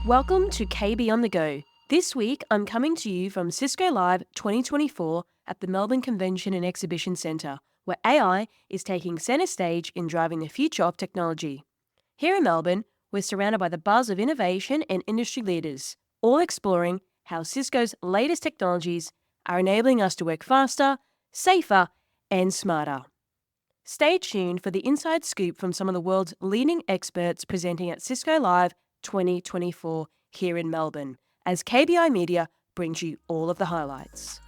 Welcome to KB on the Go. This week, I'm coming to you from Cisco Live 2024 at the Melbourne Convention and Exhibition Centre, where AI is taking centre stage in driving the future of technology. Here in Melbourne, we're surrounded by the buzz of innovation and industry leaders, all exploring how Cisco's latest technologies are enabling us to work faster, safer, and smarter. Stay tuned for the inside scoop from some of the world's leading experts presenting at Cisco Live 2024 here in Melbourne, as KBI Media brings you all of the highlights.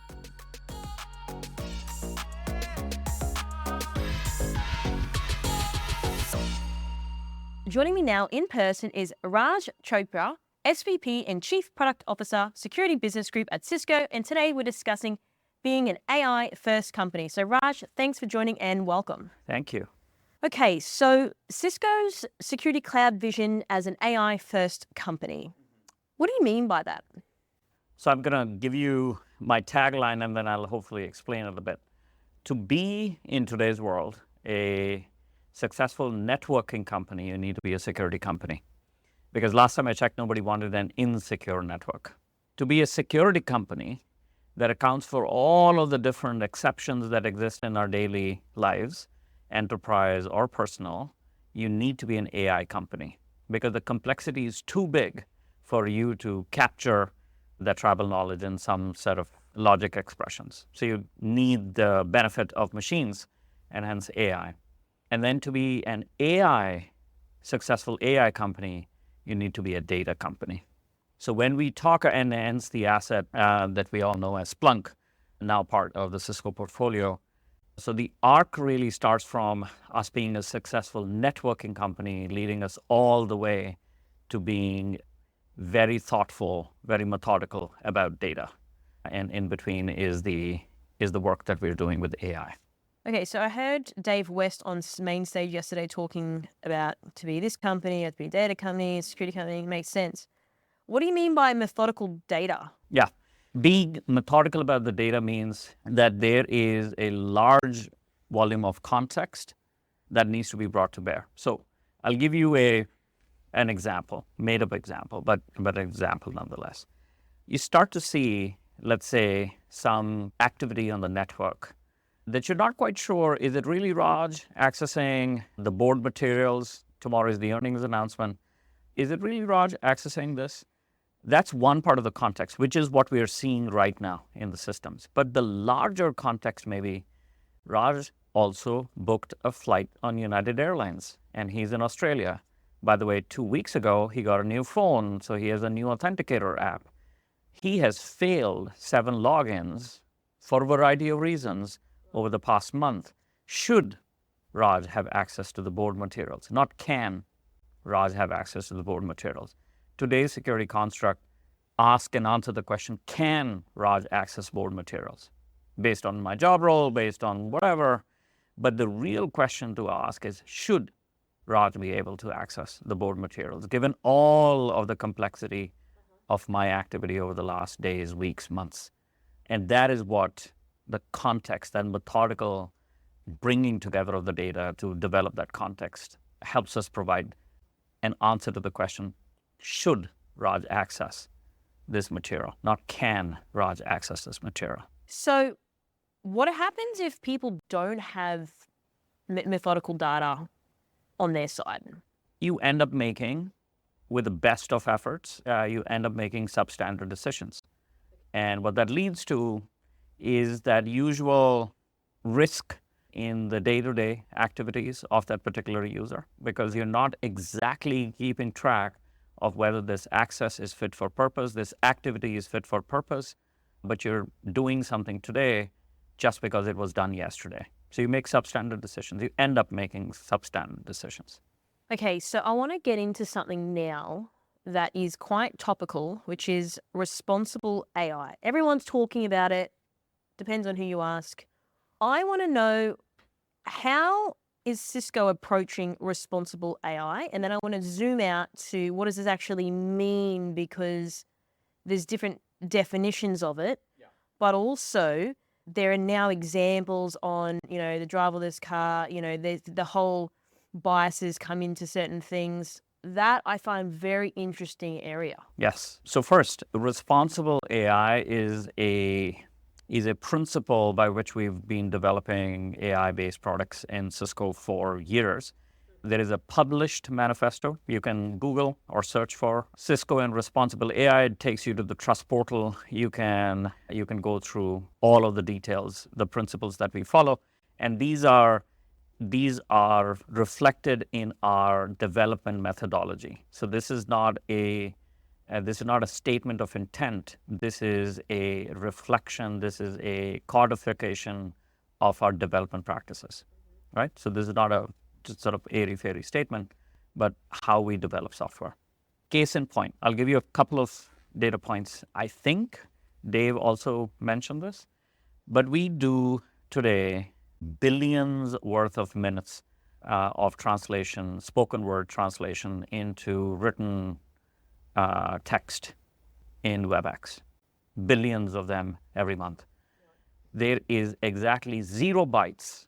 Joining me now in person is Raj Chopra, SVP and Chief Product Officer, Security Business Group at Cisco, and today we're discussing being an AI-first company. So Raj, thanks for joining and welcome. Thank you. Okay, so Cisco's security cloud vision as an AI-first company. What do you mean by that? So I'm going to give you my tagline and then I'll hopefully explain it a bit. To be in today's world a successful networking company, you need to be a security company. Because last time I checked, nobody wanted an insecure network. To be a security company that accounts for all of the different exceptions that exist in our daily lives, enterprise or personal, you need to be an AI company because the complexity is too big for you to capture that tribal knowledge in some set of logic expressions. So you need the benefit of machines and hence AI. And then to be an successful AI company, you need to be a data company. So when we talk and hence the asset that we all know as Splunk, now part of the Cisco portfolio, so the arc really starts from us being a successful networking company, leading us all the way to being very thoughtful, very methodical about data. And in between is the work that we're doing with AI. Okay, so I heard Dave West on main stage yesterday talking about to be this company, to be a data company, a security company, makes sense. What do you mean by methodical data? Yeah. Being methodical about the data means that there is a large volume of context that needs to be brought to bear. So I'll give you an example, made up example, but an example nonetheless. You start to see, let's say, some activity on the network that you're not quite sure, is it really Raj accessing the board materials? Tomorrow is the earnings announcement. Is it really Raj accessing this? That's one part of the context, which is what we are seeing right now in the systems. But the larger context may be, Raj also booked a flight on United Airlines, and he's in Australia. By the way, 2 weeks ago, he got a new phone, so he has a new authenticator app. He has failed 7 logins for a variety of reasons over the past month. Should Raj have access to the board materials? Not can Raj have access to the board materials. Today's security construct ask and answer the question, can Raj access board materials? Based on my job role, based on whatever. But the real question to ask is, should Raj be able to access the board materials, given all of the complexity of my activity over the last days, weeks, months? And that is what the context and methodical bringing together of the data to develop that context helps us provide an answer to the question, should Raj access this material, not can Raj access this material. So what happens if people don't have methodical data on their side? You end up making, with the best of efforts, you end up making substandard decisions. And what that leads to is that usual risk in the day-to-day activities of that particular user, because you're not exactly keeping track of whether this access is fit for purpose, this activity is fit for purpose, but you're doing something today just because it was done yesterday. So you make substandard decisions. You end up making substandard decisions. Okay, so I want to get into something now that is quite topical, which is responsible AI. Everyone's talking about it. Depends on who you ask. I want to know, how is Cisco approaching responsible AI? And then I want to zoom out to what does this actually mean, because there's different definitions of it, but also there are now examples on, the driverless car, the whole biases come into certain things. that I find very interesting area. Yes. So first, responsible AI is a principle by which we've been developing AI-based products in Cisco for years. There is a published manifesto you can Google or search for Cisco and Responsible AI. It takes you to the Trust portal. You can go through all of the details, the principles that we follow, and these are reflected in our development methodology. So this is not a statement of intent. This is a reflection. This is a codification of our development practices, right? So this is not a just sort of airy-fairy statement, but how we develop software. Case in point, I'll give you a couple of data points. I think Dave also mentioned this, but we do today billions worth of minutes of translation, spoken word translation into written text in WebEx. Billions of them every month. There is exactly 0 bytes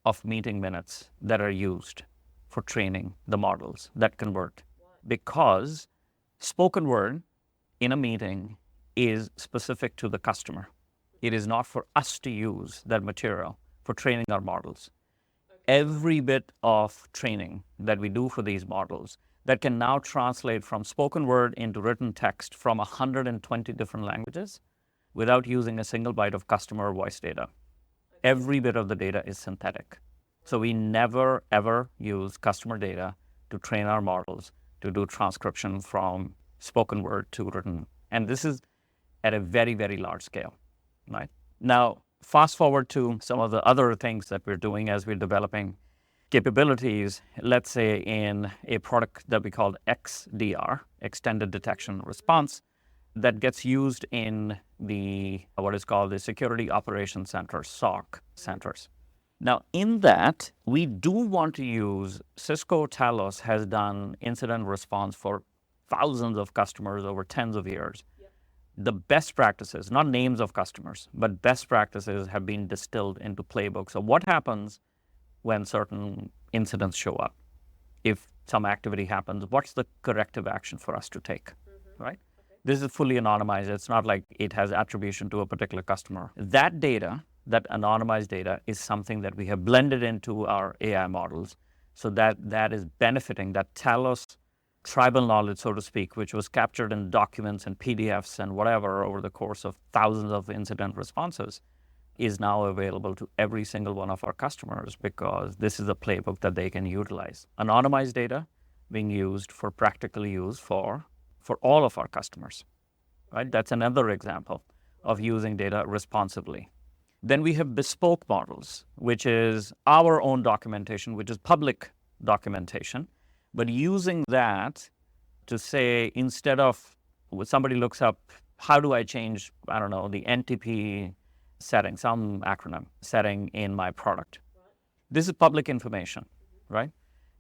of meeting minutes that are used for training the models that convert, because spoken word in a meeting is specific to the customer. It is not for us to use that material for training our models. Every bit of training that we do for these models that can now translate from spoken word into written text from 120 different languages without using a single byte of customer voice data. Every bit of the data is synthetic. So we never, ever use customer data to train our models to do transcription from spoken word to written. And this is at a very, very large scale, right? Now, fast forward to some of the other things that we're doing as we're developing capabilities, let's say in a product that we call XDR, Extended Detection Response, that gets used in what is called the Security Operations Center, SOC centers. Now, in that, we do want to use, Cisco Talos has done incident response for thousands of customers over tens of years. Yep. The best practices, not names of customers, but best practices have been distilled into playbooks. So what happens when certain incidents show up? If some activity happens, what's the corrective action for us to take, right? This is fully anonymized. It's not like it has attribution to a particular customer. That data, that anonymized data, is something that we have blended into our AI models, so that is benefiting that Talos tribal knowledge, so to speak, which was captured in documents and PDFs and whatever over the course of thousands of incident responses, is now available to every single one of our customers, because this is a playbook that they can utilize. Anonymized data being used for practical use for all of our customers, right? That's another example of using data responsibly. Then we have bespoke models, which is our own documentation, which is public documentation, but using that to say, instead of when somebody looks up, how do I change, I don't know, the NTP setting, some acronym setting in my product? This is public information, right?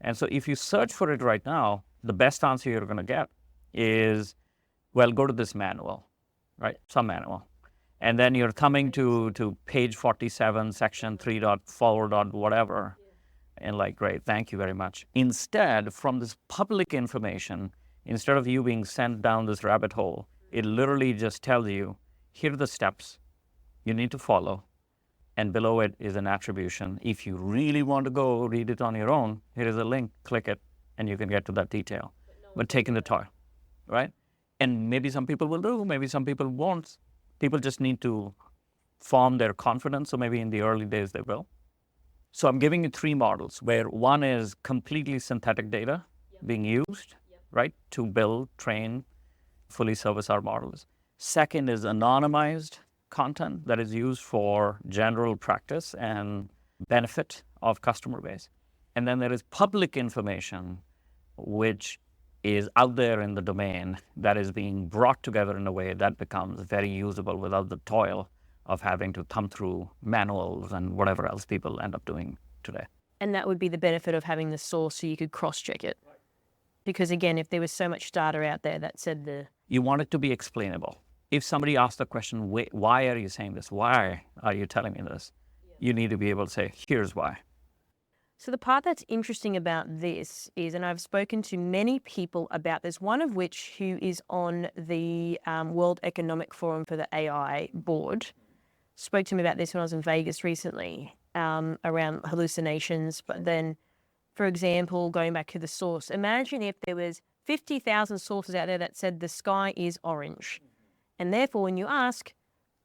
And so if you search for it right now, the best answer you're going to get is, well, go to this manual, right? Some manual. And then you're coming to page 47, section 3.4. Whatever. And like, great, thank you very much. Instead, from this public information, instead of you being sent down this rabbit hole, it literally just tells you, here are the steps you need to follow. And below it is an attribution. If you really want to go read it on your own, here is a link, click it, and you can get to that detail. But taking the time, right? And maybe some people will do, maybe some people won't. People just need to form their confidence, so maybe in the early days they will. So I'm giving you 3 models, where one is completely synthetic data being used, right, to build, train, fully service our models. Second is anonymized content that is used for general practice and benefit of customer base. And then there is public information, which is out there in the domain, that is being brought together in a way that becomes very usable without the toil of having to thumb through manuals and whatever else people end up doing today. And that would be the benefit of having the source, so you could cross-check it. Because again, if there was so much data out there that said You want it to be explainable. If somebody asks the question, why are you saying this? Why are you telling me this? You need to be able to say, here's why. So the part that's interesting about this is, and I've spoken to many people about this, one of which who is on the World Economic Forum for the AI board, spoke to me about this when I was in Vegas recently, around hallucinations. But then, for example, going back to the source, imagine if there was 50,000 sources out there that said the sky is orange. And therefore, when you ask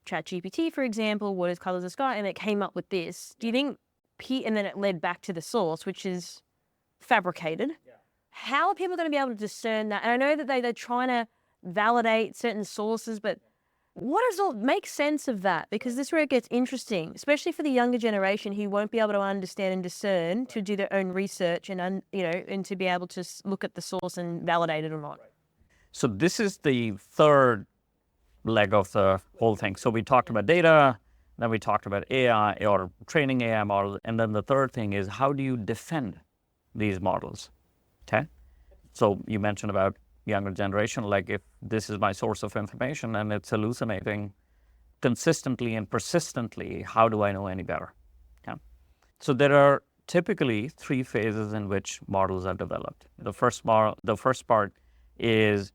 ChatGPT, for example, what is color of the sky, and it came up with this, do you think, and then it led back to the source, which is fabricated. Yeah. How are people going to be able to discern that? And I know that they're trying to validate certain sources, but what does all make sense of that? Because this is where it gets interesting, especially for the younger generation who won't be able to understand and discern to do their own research and and to be able to look at the source and validate it or not. So this is the third leg of the whole thing. So we talked about data, then we talked about AI or training AI models, and then the third thing is how do you defend these models? Okay, so you mentioned about younger generation, like if this is my source of information and it's hallucinating consistently and persistently, how do I know any better? Okay, so there are typically three phases in which models are developed. The first part is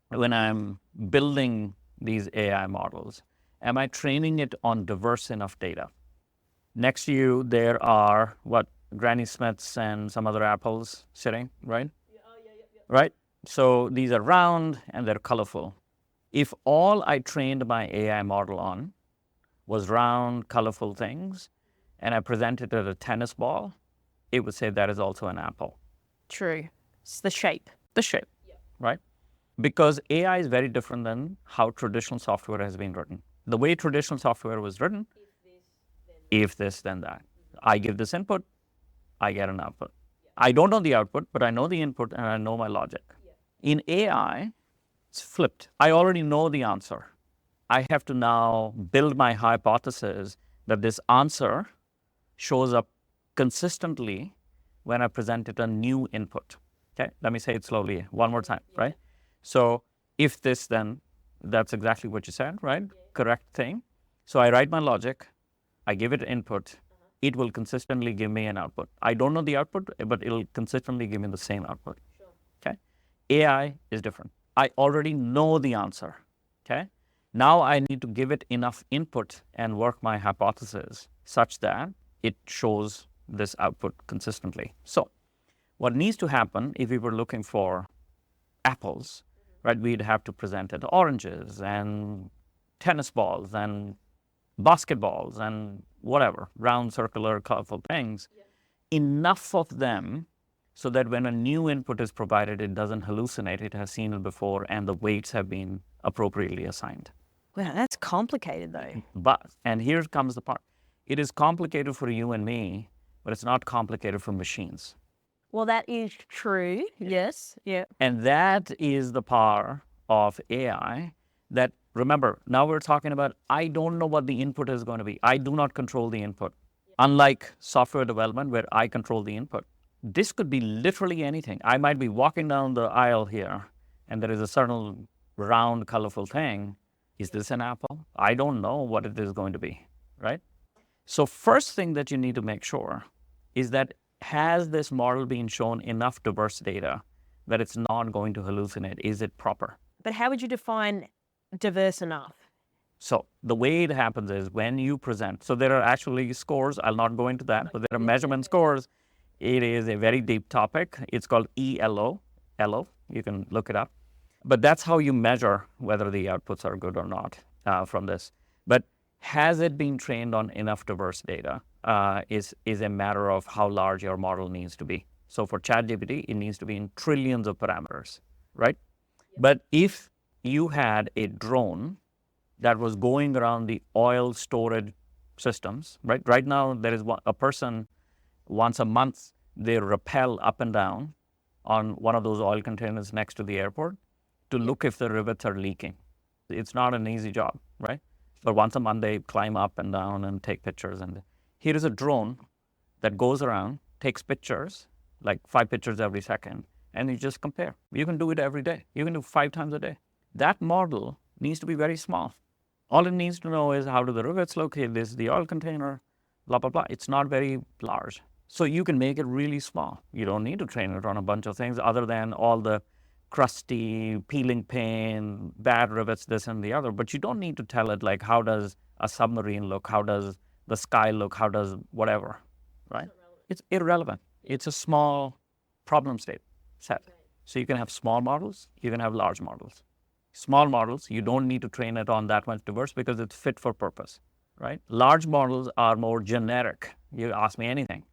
when I'm building these AI models. Am I training it on diverse enough data? Next to you, there are Granny Smiths and some other apples sitting, right? Yeah. Right? So these are round and they're colorful. If all I trained my AI model on was round, colorful things, and I presented it a tennis ball, it would say that is also an apple. True. It's the shape. The shape, right? Because AI is very different than how traditional software has been written. The way traditional software was written, if this, then that. I give this input, I get an output. I don't know the output, but I know the input and I know my logic. In AI, it's flipped. I already know the answer. I have to now build my hypothesis that this answer shows up consistently when I presented a new input. Okay, let me say it slowly one more time, right? So if this, then that's exactly what you said, right? Correct thing. So I write my logic, I give it input, it will consistently give me an output. I don't know the output, but it'll consistently give me the same output. Sure. Okay. AI is different. I already know the answer. Okay. Now I need to give it enough input and work my hypothesis such that it shows this output consistently. So what needs to happen if we were looking for apples, right? We'd have to present it oranges and tennis balls and basketballs and whatever, round, circular, colorful things, enough of them so that when a new input is provided, it doesn't hallucinate, it has seen it before, and the weights have been appropriately assigned. Wow, that's complicated though. And here comes the part. It is complicated for you and me, but it's not complicated for machines. Well, that is true. Yes. Yeah. And that is the power of AI that, remember, now we're talking about, I don't know what the input is going to be. I do not control the input. Unlike software development where I control the input. This could be literally anything. I might be walking down the aisle here and there is a certain round, colorful thing. Is this an apple? I don't know what it is going to be, right? So first thing that you need to make sure is that has this model been shown enough diverse data that it's not going to hallucinate? Is it proper? But how would you define diverse enough? So the way it happens is when you present, so there are actually scores, I'll not go into that, but there are measurement scores. It is a very deep topic. It's called ELO, you can look it up. But that's how you measure whether the outputs are good or not from this. But has it been trained on enough diverse data is a matter of how large your model needs to be. So for ChatGPT, it needs to be in trillions of parameters, right? Yep. But if you had a drone that was going around the oil storage systems, right? Right now, there is a person once a month, they rappel up and down on one of those oil containers next to the airport to look if the rivets are leaking. It's not an easy job, right? But once a month, they climb up and down and take pictures. And here is a drone that goes around, takes pictures, like 5 pictures every second, and you just compare. You can do it every day. You can do 5 times a day. That model needs to be very small. All it needs to know is how do the rivets look, this is the oil container, blah, blah, blah. It's not very large. So you can make it really small. You don't need to train it on a bunch of things other than all the crusty, peeling paint, bad rivets, this and the other. But you don't need to tell it like, how does a submarine look? How does the sky look? How does whatever, right? It's irrelevant. It's a small problem set. So you can have small models, you can have large models. Small models, you don't need to train it on that much diverse because it's fit for purpose, right? Large models are more generic. You ask me anything,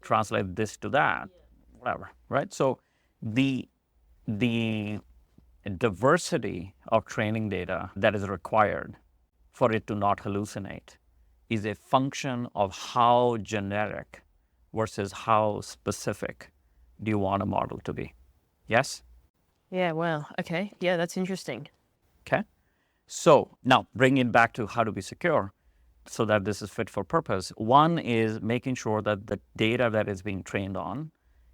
translate this to that, whatever, right? So the diversity of training data that is required for it to not hallucinate is a function of how generic versus how specific do you want a model to be. Yes? Yeah, wow. Okay. Yeah, that's interesting. Okay. So now bring it back to how to be secure so that this is fit for purpose. One is making sure that the data that is being trained on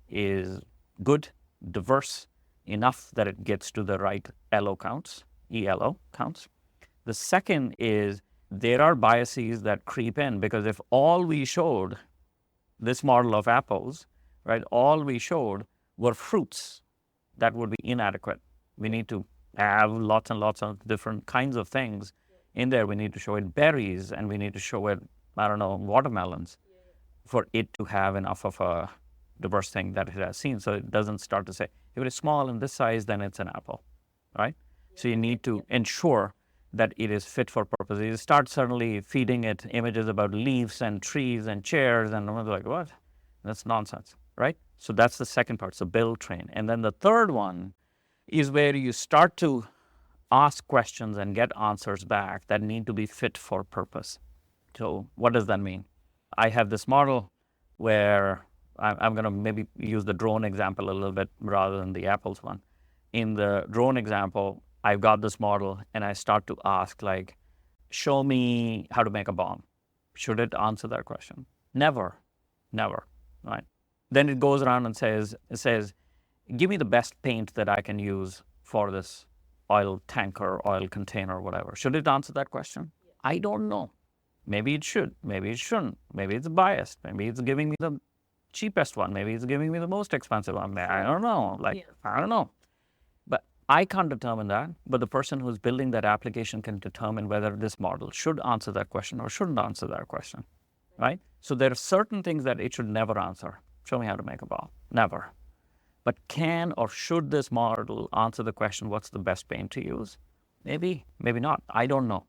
is good, diverse, enough that it gets to the right ELO counts. The second is there are biases that creep in because if all we showed this model of apples, right, all we showed were fruits, that would be inadequate. We need to have lots and lots of different kinds of things in there. We need to show it berries and we need to show it, I don't know, watermelons for it to have enough of a diverse thing that it has seen. So it doesn't start to say, if it is small in this size, then it's an apple, right? So you need to ensure that it is fit for purpose. You start suddenly feeding it images about leaves and trees and chairs and I'm like, what? That's nonsense, right? So that's the second part, so build, train. And then the third one is where you start to ask questions and get answers back that need to be fit for purpose. So what does that mean? I have this model where I'm going to maybe use the drone example a little bit rather than the apples one. In the drone example, I've got this model and I start to ask like, show me how to make a bomb. Should it answer that question? Never, right? Then it goes around and says, give me the best paint that I can use for this oil tanker, oil container, whatever. Should it answer that question? I don't know. Maybe it should, maybe it shouldn't. Maybe it's biased. Maybe it's giving me the cheapest one. Maybe it's giving me the most expensive one. I don't know. I don't know. But I can't determine that. But the person who's building that application can determine whether this model should answer that question or shouldn't answer that question, right? So there are certain things that it should never answer. Show me how to make a bomb. Never. But can or should this model answer the question, what's the best paint to use? Maybe, maybe not. I don't know.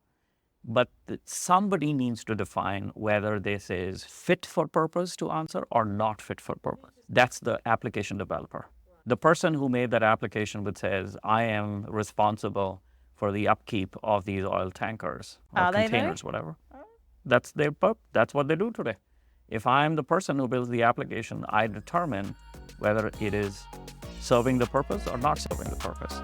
But somebody needs to define whether this is fit for purpose to answer or not fit for purpose. That's the application developer. The person who made that application would says, I am responsible for the upkeep of these oil tankers or containers, whatever. That's their purpose. That's what they do today. If I'm the person who builds the application, I determine whether it is serving the purpose or not serving the purpose.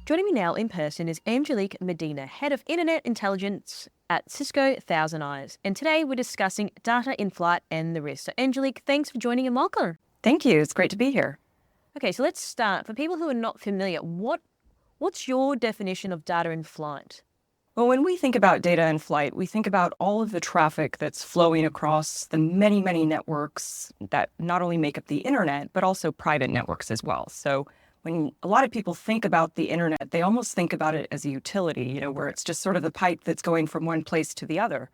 Joining me now in person is Angelique Medina, Head of Internet Intelligence at Cisco ThousandEyes. And today we're discussing data in flight and the risk. So Angelique, thanks for joining and welcome. Thank you. It's great to be here. Okay, so let's start. For people who are not familiar, what's your definition of data in flight? Well, when we think about data in flight, we think about all of the traffic that's flowing across the many, many networks that not only make up the internet, but also private networks as well. So when a lot of people think about the internet, they almost think about it as a utility, where it's just sort of the pipe that's going from one place to the other.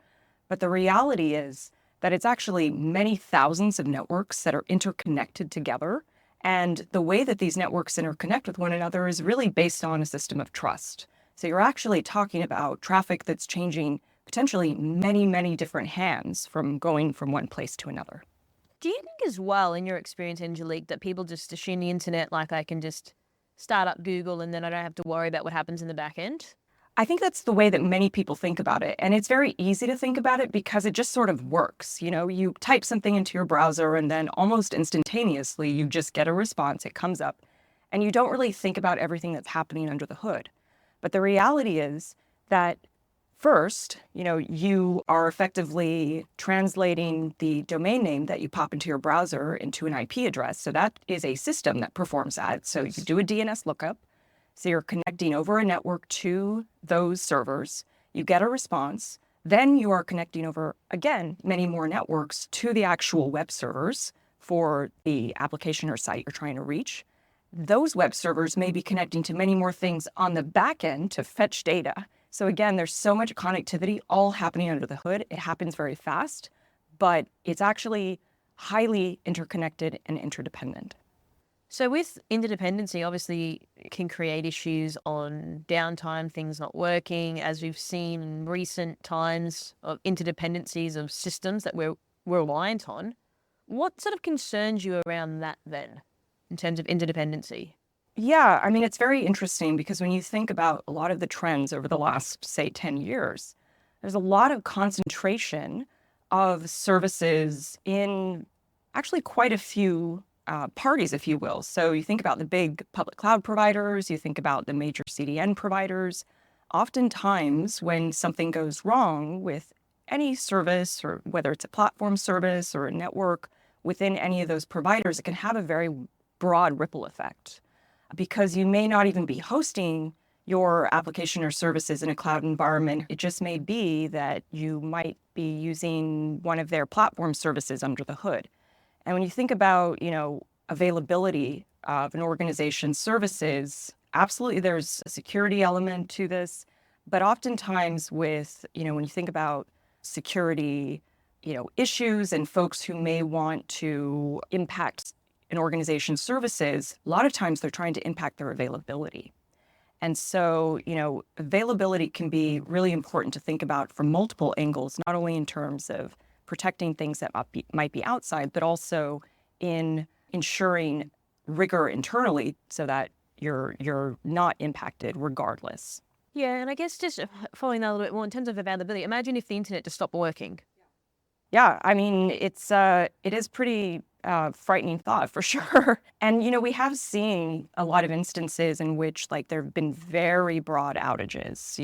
But the reality is that it's actually many thousands of networks that are interconnected together. And the way that these networks interconnect with one another is really based on a system of trust. So you're actually talking about traffic that's changing potentially many, many different hands from going from one place to another. Do you think as well, in your experience, Angelique, that people just assume the internet, like I can just start up Google and then I don't have to worry about what happens in the back end? I think that's the way that many people think about it. And it's very easy to think about it because it just sort of works. You type something into your browser and then almost instantaneously you just get a response. It comes up and you don't really think about everything that's happening under the hood. But the reality is that first, you are effectively translating the domain name that you pop into your browser into an IP address. So that is a system that performs that. So you do a DNS lookup. So you're connecting over a network to those servers. You get a response. Then you are connecting over, again, many more networks to the actual web servers for the application or site you're trying to reach. Those web servers may be connecting to many more things on the back end to fetch data. So again, there's so much connectivity all happening under the hood. It happens very fast, but it's actually highly interconnected and interdependent. So with interdependency, obviously it can create issues on downtime, things not working, as we've seen in recent times of interdependencies of systems that we're reliant on. What sort of concerns you around that then, in terms of interdependency? Yeah, I mean, it's very interesting because when you think about a lot of the trends over the last, say, 10 years, there's a lot of concentration of services in actually quite a few parties, if you will. So you think about the big public cloud providers, you think about the major CDN providers. Oftentimes, when something goes wrong with any service, or whether it's a platform service or a network within any of those providers, it can have a very broad ripple effect because you may not even be hosting your application or services in a cloud environment. It just may be that you might be using one of their platform services under the hood. And when you think about, availability of an organization's services, absolutely there's a security element to this. But oftentimes with, when you think about security, issues and folks who may want to impact an organization's services, a lot of times they're trying to impact their availability. And so, availability can be really important to think about from multiple angles, not only in terms of protecting things that might be outside, but also in ensuring rigor internally so that you're not impacted regardless. Yeah, and I guess just following that a little bit more in terms of availability, imagine if the internet just stopped working. Yeah, I mean, it is pretty frightening thought for sure. And, we have seen a lot of instances in which there have been very broad outages,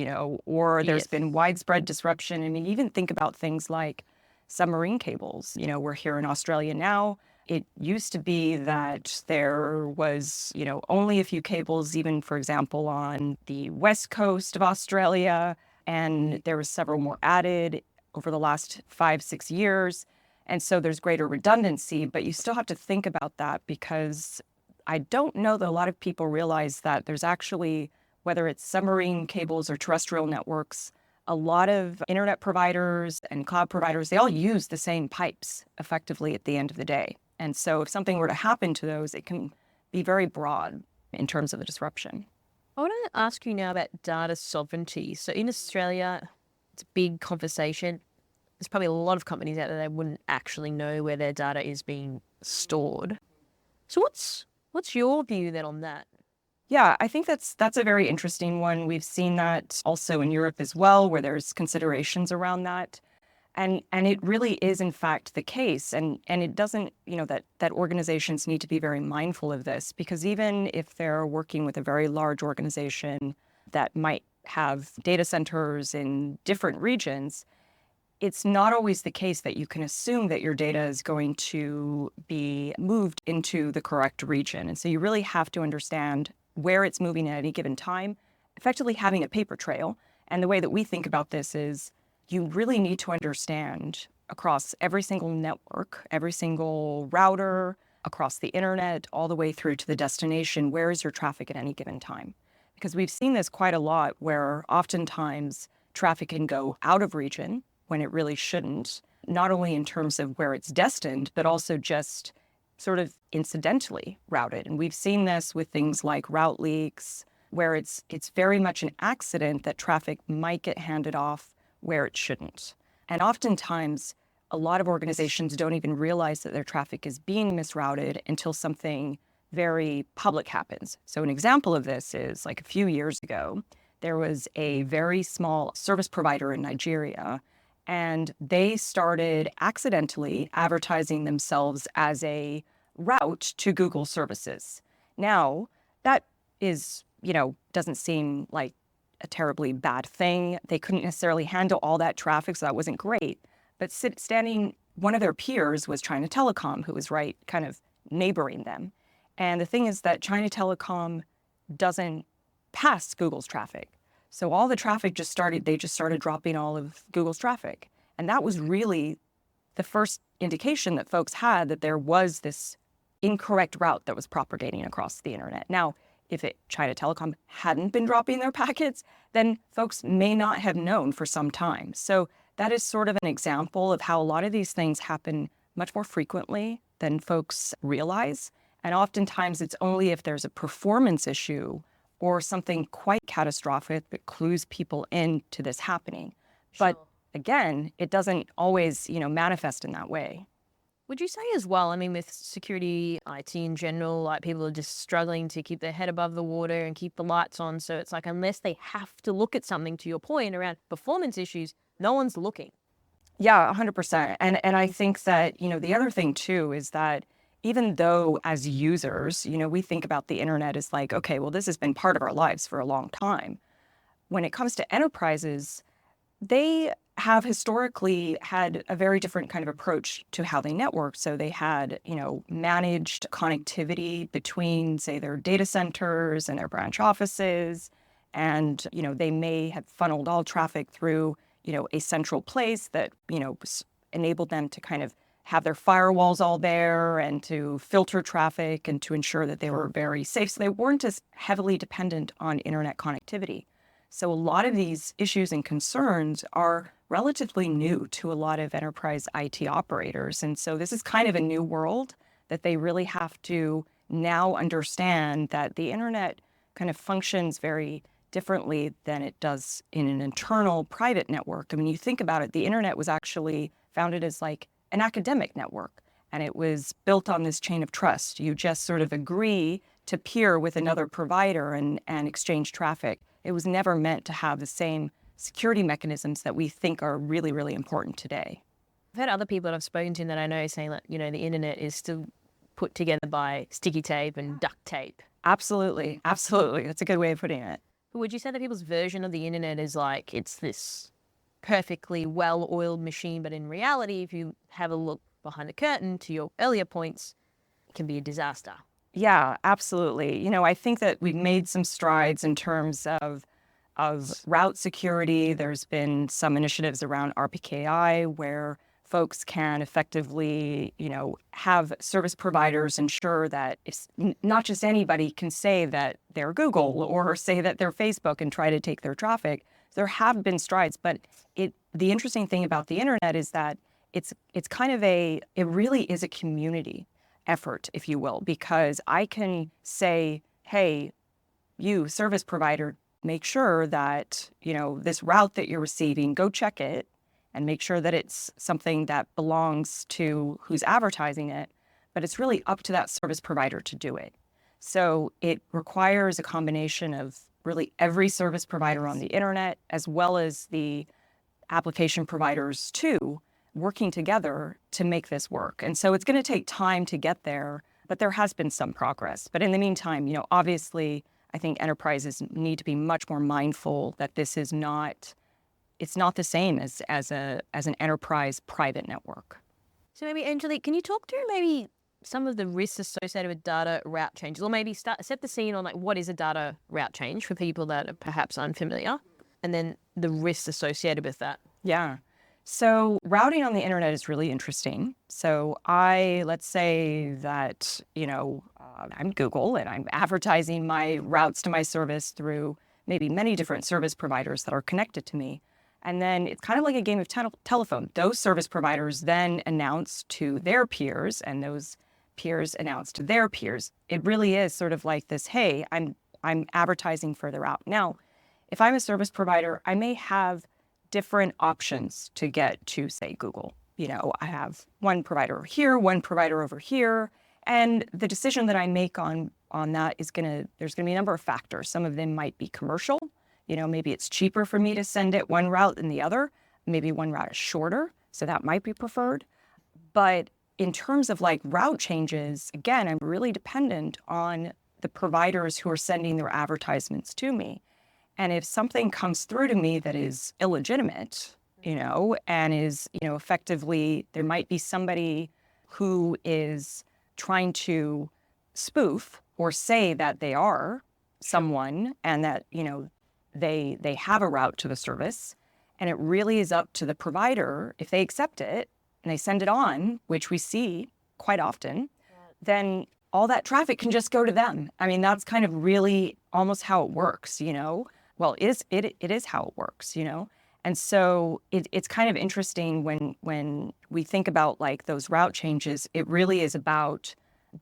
or there's Yes. been widespread disruption. I mean, even think about things like submarine cables. We're here in Australia now. It used to be that there was, only a few cables, even, for example, on the west coast of Australia, and there was several more added over the last 5-6 years. And so there's greater redundancy, but you still have to think about that because I don't know that a lot of people realize that there's actually, whether it's submarine cables or terrestrial networks, a lot of internet providers and cloud providers, they all use the same pipes effectively at the end of the day. And so if something were to happen to those, it can be very broad in terms of the disruption. I want to ask you now about data sovereignty. So in Australia, it's a big conversation. There's probably a lot of companies out there that wouldn't actually know where their data is being stored. So what's your view then on that? Yeah, I think that's a very interesting one. We've seen that also in Europe as well, where there's considerations around that. And it really is, in fact, the case. And it doesn't, that organizations need to be very mindful of this, because even if they're working with a very large organization that might have data centers in different regions, it's not always the case that you can assume that your data is going to be moved into the correct region. And so you really have to understand where it's moving at any given time, effectively having a paper trail. And the way that we think about this is you really need to understand across every single network, every single router, across the internet, all the way through to the destination, where is your traffic at any given time? Because we've seen this quite a lot where oftentimes traffic can go out of region when it really shouldn't, not only in terms of where it's destined, but also just sort of incidentally routed. And we've seen this with things like route leaks, where it's very much an accident that traffic might get handed off where it shouldn't. And oftentimes, a lot of organizations don't even realize that their traffic is being misrouted until something very public happens. So an example of this is a few years ago, there was a very small service provider in Nigeria, and they started accidentally advertising themselves as a route to Google services. Now, that is, doesn't seem like a terribly bad thing. They couldn't necessarily handle all that traffic, so that wasn't great. But one of their peers was China Telecom, who was right kind of neighboring them. And the thing is that China Telecom doesn't pass Google's traffic. So all the traffic they just started dropping all of Google's traffic. And that was really the first indication that folks had that there was this incorrect route that was propagating across the internet. Now, if China Telecom hadn't been dropping their packets, then folks may not have known for some time. So that is sort of an example of how a lot of these things happen much more frequently than folks realize. And oftentimes it's only if there's a performance issue or something quite catastrophic that clues people into this happening. Sure. But again, it doesn't always, manifest in that way. Would you say as well, I mean, with security, IT in general, like people are just struggling to keep their head above the water and keep the lights on. So it's like, unless they have to look at something, to your point around performance issues, no one's looking. Yeah, 100%. And I think that, the other thing too is that even though as users, we think about the internet as like, okay, well, this has been part of our lives for a long time. When it comes to enterprises, they have historically had a very different kind of approach to how they network. So they had, managed connectivity between, say, their data centers and their branch offices. And, they may have funneled all traffic through, a central place that, enabled them to kind of have their firewalls all there and to filter traffic and to ensure that they were very safe. So they weren't as heavily dependent on internet connectivity. So a lot of these issues and concerns are relatively new to a lot of enterprise IT operators. And so this is kind of a new world that they really have to now understand that the internet kind of functions very differently than it does in an internal private network. I mean, you think about it, the internet was actually founded as like an academic network, and it was built on this chain of trust. You just sort of agree to peer with another provider and exchange traffic. It was never meant to have the same security mechanisms that we think are really, really important today. I've had other people that I've spoken to that I know saying that, the internet is still put together by sticky tape and duct tape. Absolutely. Absolutely. That's a good way of putting it. But would you say that people's version of the internet is like it's this perfectly well-oiled machine, but in reality, if you have a look behind the curtain, to your earlier points, it can be a disaster? Yeah, absolutely. I think that we've made some strides in terms of route security. There's been some initiatives around RPKI where folks can effectively, have service providers ensure that it's not just anybody can say that they're Google or say that they're Facebook and try to take their traffic. There have been strides, but the interesting thing about the internet is that it's kind of it really is a community effort, if you will, because I can say, hey, you service provider, make sure that, this route that you're receiving, go check it and make sure that it's something that belongs to who's advertising it. But it's really up to that service provider to do it. So it requires a combination of really every service provider on the internet, as well as the application providers too, working together to make this work. And so it's going to take time to get there, but there has been some progress. But in the meantime, obviously, I think enterprises need to be much more mindful that this is not, it's not the same as an enterprise private network. So maybe, Angelique, can you talk through maybe some of the risks associated with data route changes, or maybe set the scene on like what is a data route change for people that are perhaps unfamiliar, and then the risks associated with that? Yeah. So routing on the internet is really interesting. So let's say that, I'm Google and I'm advertising my routes to my service through maybe many different service providers that are connected to me. And then it's kind of like a game of telephone. Those service providers then announce to their peers, and those peers announce to their peers. It really is sort of like this, hey, I'm advertising further out. Now, if I'm a service provider, I may have different options to get to, say, Google. I have one provider here, one provider over here. And the decision that I make on that there's going to be a number of factors. Some of them might be commercial. Maybe it's cheaper for me to send it one route than the other. Maybe one route is shorter, so that might be preferred. But in terms of like route changes, again, I'm really dependent on the providers who are sending their advertisements to me. And if something comes through to me that is illegitimate, and is, effectively, there might be somebody who is trying to spoof or say that they are someone and that, they have a route to the service, and it really is up to the provider. If they accept it and they send it on, which we see quite often, then all that traffic can just go to them. I mean, that's kind of really almost how it works, you know? Well, it is how it works, you know? And so it's kind of interesting when we think about like those route changes, it really is about,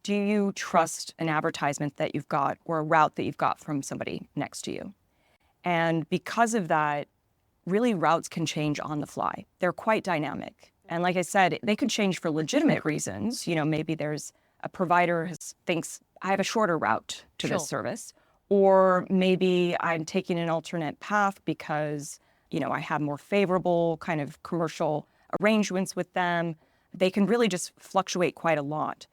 do you trust an advertisement that you've got or a route that you've got from somebody next to you? And because of that, really routes can change on the fly. They're quite dynamic. And like I said, they could change for legitimate reasons. You know, maybe there's a provider thinks I have a shorter route to this service, or maybe I'm taking an alternate path because, you know, I have more favorable kind of commercial arrangements with them. They can really just fluctuate quite a lot.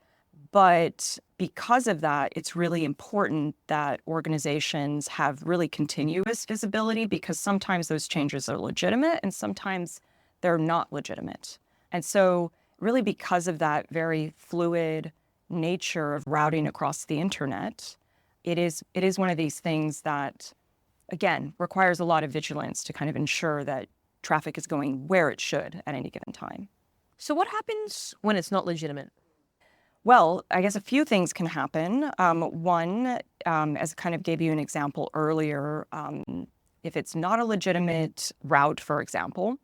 But because of that, it's really important that organizations have really continuous visibility, because sometimes those changes are legitimate and sometimes they're not legitimate. And so really because of that very fluid nature of routing across the internet, it is one of these things that, again, requires a lot of vigilance to kind of ensure that traffic is going where it should at any given time. So what happens when it's not legitimate? Well, I guess a few things can happen. One, as I kind of gave you an example earlier, if it's not a legitimate route, for example,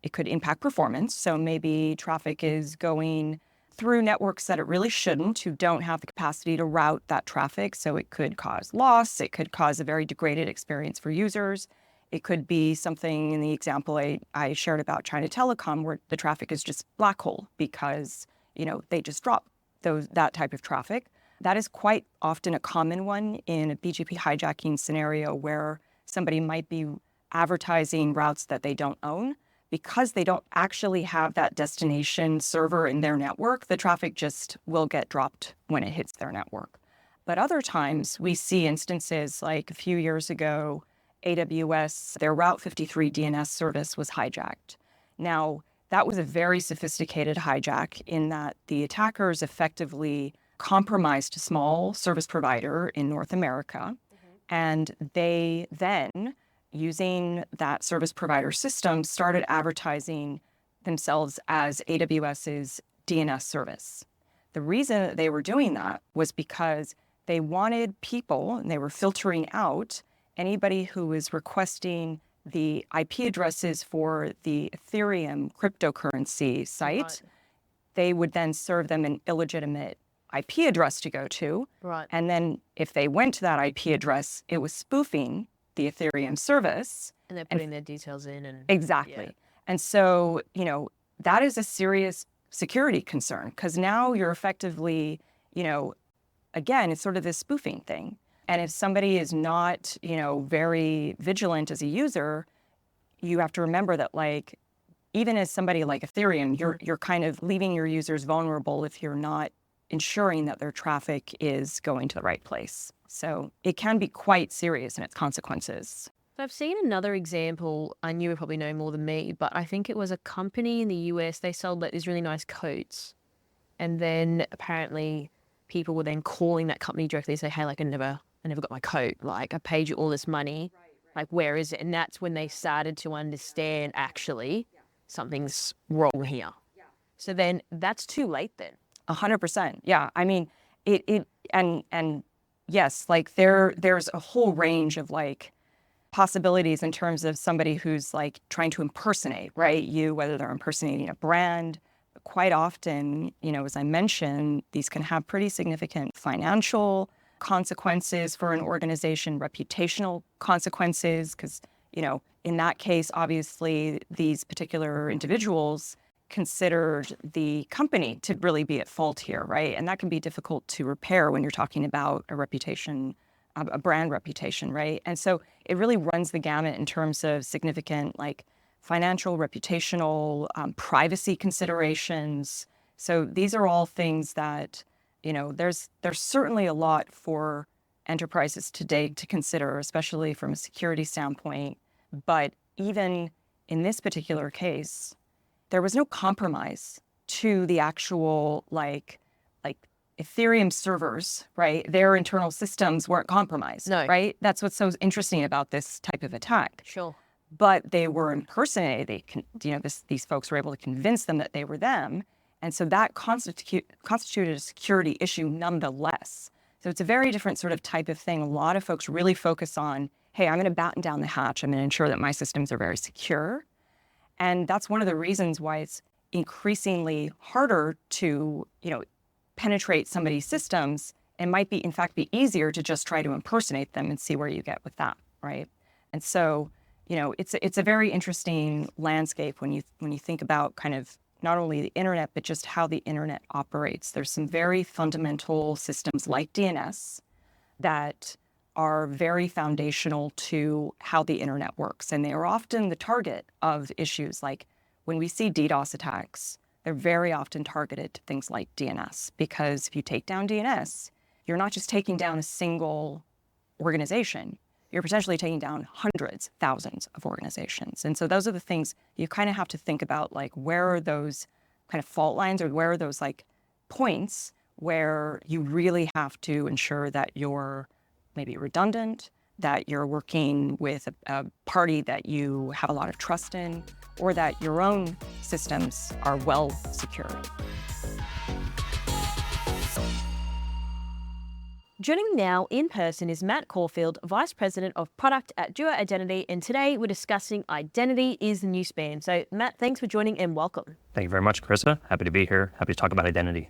it could impact performance. So maybe traffic is going through networks that it really shouldn't, who don't have the capacity to route that traffic. So it could cause loss. It could cause a very degraded experience for users. It could be something in the example I shared about China Telecom, where the traffic is just black hole because, you know, they just drop that type of traffic. That is quite often a common one in a BGP hijacking scenario where somebody might be advertising routes that they don't own. Because they don't actually have that destination server in their network, the traffic just will get dropped when it hits their network. But other times we see instances like a few years ago, AWS, their Route 53 DNS service was hijacked. Now, that was a very sophisticated hijack in that the attackers effectively compromised a small service provider in North America, and they then, using that service provider system, started advertising themselves as AWS's DNS service. The reason that they were doing that was because they wanted people, and they were filtering out anybody who was requesting the IP addresses for the Ethereum cryptocurrency site. Right. They would then serve them an illegitimate IP address to go to. Right. And then if they went to that IP address, it was spoofing the Ethereum service. And they're putting their details in. And Exactly. Yeah. And so, you know, that is a serious security concern, because now you're effectively, you know, again, it's sort of this spoofing thing. And if somebody is not, you know, very vigilant as a user, you have to remember that, like, even as somebody like Ethereum, you're kind of leaving your users vulnerable if you're not ensuring that their traffic is going to the right place. So it can be quite serious in its consequences. So I've seen another example. I knew you would probably know more than me, but I think it was a company in the US. They sold like these really nice coats. And then apparently people were then calling that company directly to say, hey, like I never got my coat. Like I paid you all this money. Like, where is it? And that's when they started to understand actually something's wrong here. So then that's too late then. 100%. Yeah. I mean, and yes, like there's a whole range of like possibilities in terms of somebody who's like trying to impersonate, right? Whether they're impersonating a brand. Quite often, you know, as I mentioned, these can have pretty significant financial consequences for an organization, reputational consequences, because, you know, in that case, obviously, these particular individuals considered the company to really be at fault here, right? And that can be difficult to repair when you're talking about a reputation, a brand reputation, right? And so it really runs the gamut in terms of significant, like, financial, reputational, privacy considerations. So these are all things that, you know, there's certainly a lot for enterprises today to consider, especially from a security standpoint. But even in this particular case, there was no compromise to the actual like Ethereum servers, right? Their internal systems weren't compromised, No. right? That's what's so interesting about this type of attack. Sure. But they were impersonated. These folks were able to convince them that they were them. And so that constituted a security issue nonetheless. So it's a very different sort of type of thing. A lot of folks really focus on, hey, I'm going to batten down the hatch. I'm going to ensure that my systems are very secure. And that's one of the reasons why it's increasingly harder to, penetrate somebody's systems. It might be, in fact, be easier to just try to impersonate them and see where you get with that, right? And so, it's a very interesting landscape when you think about kind of not only the internet, but just how the internet operates. There's some very fundamental systems like DNS that are very foundational to how the internet works. And they are often the target of issues like when we see DDoS attacks, they're very often targeted to things like DNS, because if you take down DNS, you're not just taking down a single organization, you're potentially taking down hundreds, thousands of organizations. And so those are the things you kind of have to think about, like where are those kind of fault lines, or where are those like points where you really have to ensure that you're maybe redundant, that you're working with a party that you have a lot of trust in, or that your own systems are well secured. Joining me now in person is Matt Caulfield, Vice President of Product at Duo Identity, and today we're discussing identity is the new spam. So Matt, thanks for joining and welcome. Thank you very much, Carissa. Happy to be here. Happy to talk about identity.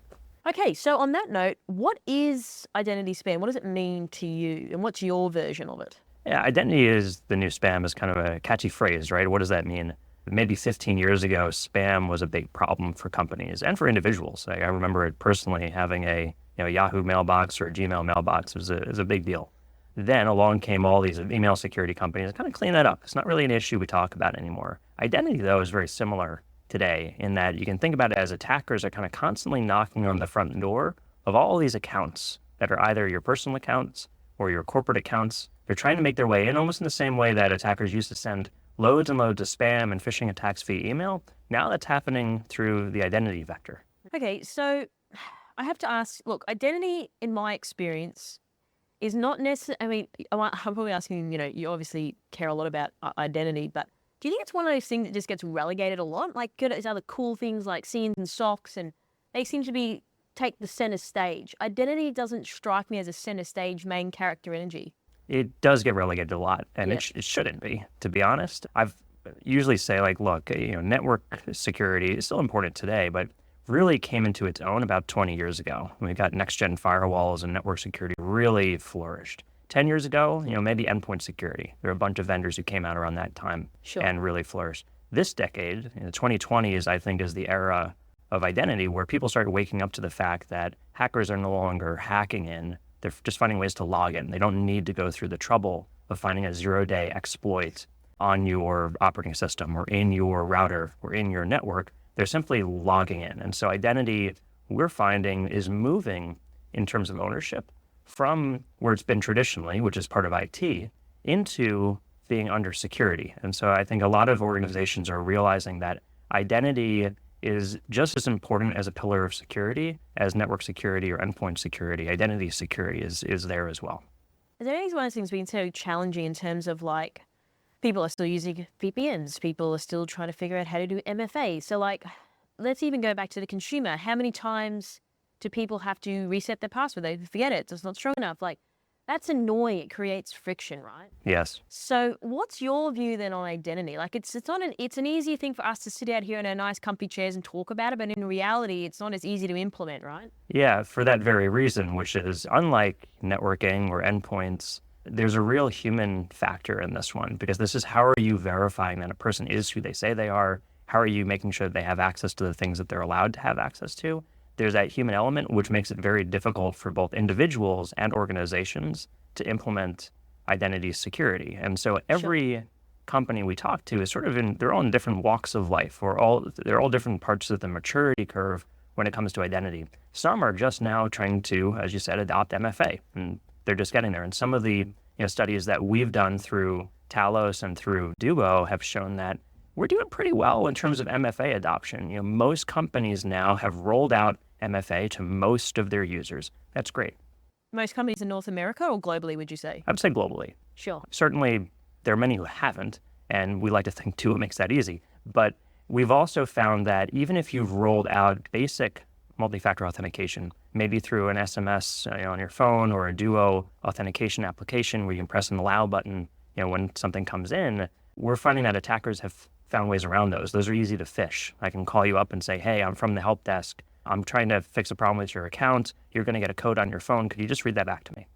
Okay, so on that note, what is identity spam? What does it mean to you, and what's your version of it? Yeah, identity is the new spam is kind of a catchy phrase, right? What does that mean? Maybe 15 years ago, spam was a big problem for companies and for individuals. I remember it personally, having a Yahoo mailbox or a Gmail mailbox was a big deal. Then along came all these email security companies and kind of clean that up. It's not really an issue we talk about anymore. Identity, though, is very similar today in that you can think about it as attackers are kind of constantly knocking on the front door of all these accounts that are either your personal accounts or your corporate accounts. They're trying to make their way in almost in the same way that attackers used to send loads and loads of spam and phishing attacks via email. Now that's happening through the identity vector. Okay, so I have to ask, look, identity in my experience is not necessarily, I'm probably asking, you obviously care a lot about identity, but do you think it's one of those things that just gets relegated a lot? Like, there's other cool things like scenes and socks, and they seem to take the center stage. Identity doesn't strike me as a center stage main character energy. It does get relegated a lot, and it shouldn't be, to be honest. I've usually say, like, look, network security is still important today, but really came into its own about 20 years ago. We got next-gen firewalls and network security really flourished. 10 years ago, maybe endpoint security. There are a bunch of vendors who came out around that time and really flourished. This decade, 2020 I think, is the era of identity where people started waking up to the fact that hackers are no longer hacking in. They're just finding ways to log in. They don't need to go through the trouble of finding a zero-day exploit on your operating system or in your router or in your network. They're simply logging in. And so identity, we're finding, is moving in terms of ownership from where it's been traditionally, which is part of IT, into being under security. And so I think a lot of organizations are realizing that identity is just as important as a pillar of security as network security or endpoint security. Identity security is there as well. Is there any one of these things being so challenging in terms of, like, people are still using VPNs, people are still trying to figure out how to do MFA. So, like, let's even go back to the consumer. How many times do people have to reset their password? They forget it, it's not strong enough. Like, that's annoying. It creates friction, right? Yes. So what's your view then on identity? Like, it's an easier thing for us to sit out here in our nice comfy chairs and talk about it, but in reality, it's not as easy to implement, right? Yeah, for that very reason, which is unlike networking or endpoints, there's a real human factor in this one, because this is how are you verifying that a person is who they say they are? How are you making sure that they have access to the things that they're allowed to have access to? There's that human element, which makes it very difficult for both individuals and organizations to implement identity security. And so every company we talk to is sort of they're all in different walks of life, or they're all different parts of the maturity curve when it comes to identity. Some are just now trying to, as you said, adopt MFA, and they're just getting there. And some of the studies that we've done through Talos and through Duo have shown that we're doing pretty well in terms of MFA adoption. Most companies now have rolled out MFA to most of their users, that's great. Most companies in North America or globally, would you say? I would say globally. Sure. Certainly, there are many who haven't, and we like to think too it makes that easy. But we've also found that even if you've rolled out basic multi-factor authentication, maybe through an SMS on your phone or a Duo authentication application where you can press an allow button when something comes in, we're finding that attackers have found ways around those. Those are easy to phish. I can call you up and say, hey, I'm from the help desk. I'm trying to fix a problem with your account. You're going to get a code on your phone. Could you just read that back to me?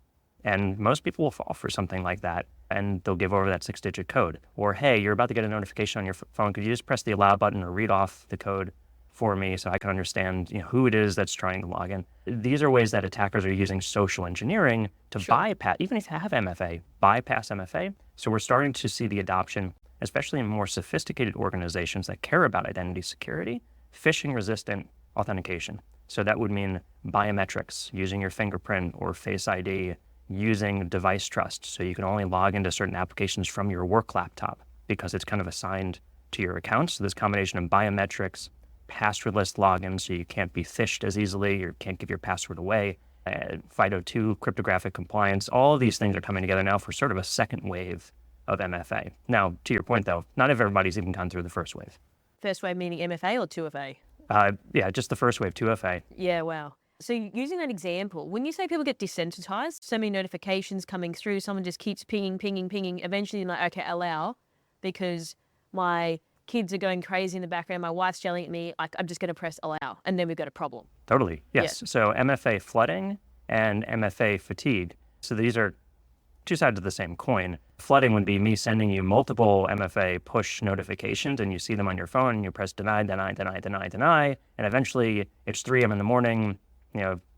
And most people will fall for something like that, and they'll give over that 6-digit code. Or, hey, you're about to get a notification on your phone. Could you just press the allow button or read off the code for me so I can understand who it is that's trying to log in? These are ways that attackers are using social engineering to bypass, even if you have MFA, bypass MFA. So we're starting to see the adoption, especially in more sophisticated organizations that care about identity security, phishing-resistant authentication. So that would mean biometrics, using your fingerprint or Face ID, using device trust. So you can only log into certain applications from your work laptop because it's kind of assigned to your account. So this combination of biometrics, passwordless login, so you can't be phished as easily or can't give your password away, FIDO2, cryptographic compliance, all of these things are coming together now for sort of a second wave of MFA. Now, to your point though, not everybody's even gone through the first wave. First wave meaning MFA or 2FA? Yeah, just the first wave, 2FA. Yeah, wow. So using that example, when you say people get desensitized, so many notifications coming through, someone just keeps pinging, eventually you're like, okay, allow, because my kids are going crazy in the background, my wife's yelling at me, I'm just going to press allow, and then we've got a problem. Totally, yes. Yeah. So MFA flooding and MFA fatigue. So these are two sides of the same coin. Flooding would be me sending you multiple MFA push notifications and you see them on your phone and you press deny, and eventually it's 3 a.m. in the morning,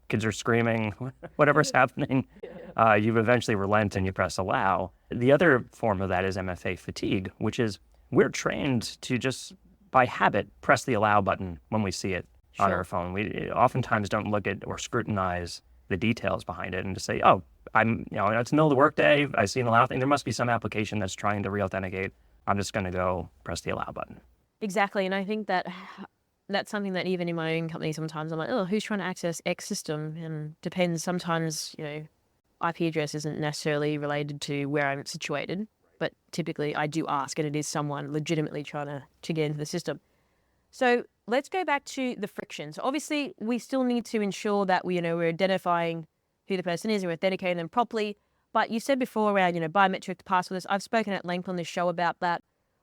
kids are screaming, whatever's happening, you eventually relent and you press allow. The other form of that is MFA fatigue, which is we're trained to just by habit press the allow button when we see it on our phone. We oftentimes don't look at or scrutinize the details behind it and just say, oh, it's the middle of the workday, I see an allow thing, there must be some application that's trying to re-authenticate. I'm just going to go press the allow button. Exactly, and I think that that's something that even in my own company sometimes I'm like, oh, who's trying to access X system? And depends, sometimes, IP address isn't necessarily related to where I'm situated, but typically I do ask and it is someone legitimately trying to get into the system. So let's go back to the friction. So obviously we still need to ensure that we're identifying who the person is and we're authenticating them properly. But you said before around, biometric passwords. I've spoken at length on this show about that.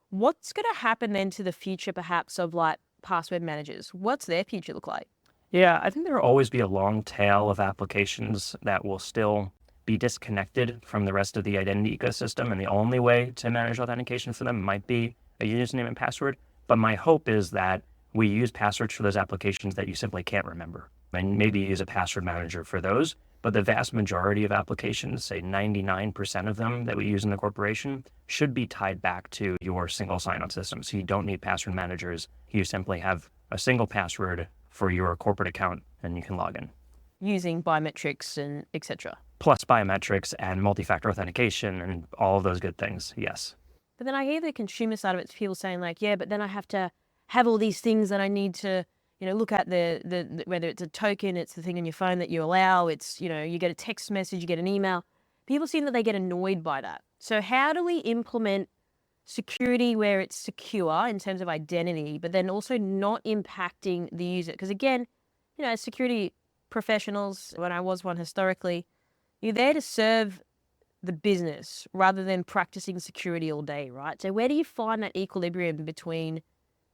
What's going to happen then to the future perhaps of like password managers? What's their future look like? Yeah, I think there will always be a long tail of applications that will still be disconnected from the rest of the identity ecosystem. And the only way to manage authentication for them might be a username and password. But my hope is that we use passwords for those applications that you simply can't remember. And maybe use a password manager for those. But the vast majority of applications, say 99% of them that we use in the corporation, should be tied back to your single sign-on system. So you don't need password managers. You simply have a single password for your corporate account and you can log in. Using biometrics and etc. Plus biometrics and multi-factor authentication and all of those good things, yes. But then I hear the consumer side of it, people saying like, yeah, but then I have to have all these things that I need to look at the whether it's a token, it's the thing on your phone that you allow, it's, you get a text message, you get an email. People seem that they get annoyed by that. So how do we implement security where it's secure in terms of identity, but then also not impacting the user? Because again, as security professionals, when I was one historically, you're there to serve the business rather than practicing security all day, right? So where do you find that equilibrium between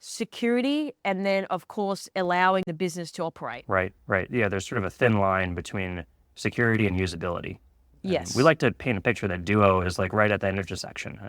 security and then, of course, allowing the business to operate? Right. Yeah, there's sort of a thin line between security and usability. Yes. We like to paint a picture that Duo is like right at that intersection.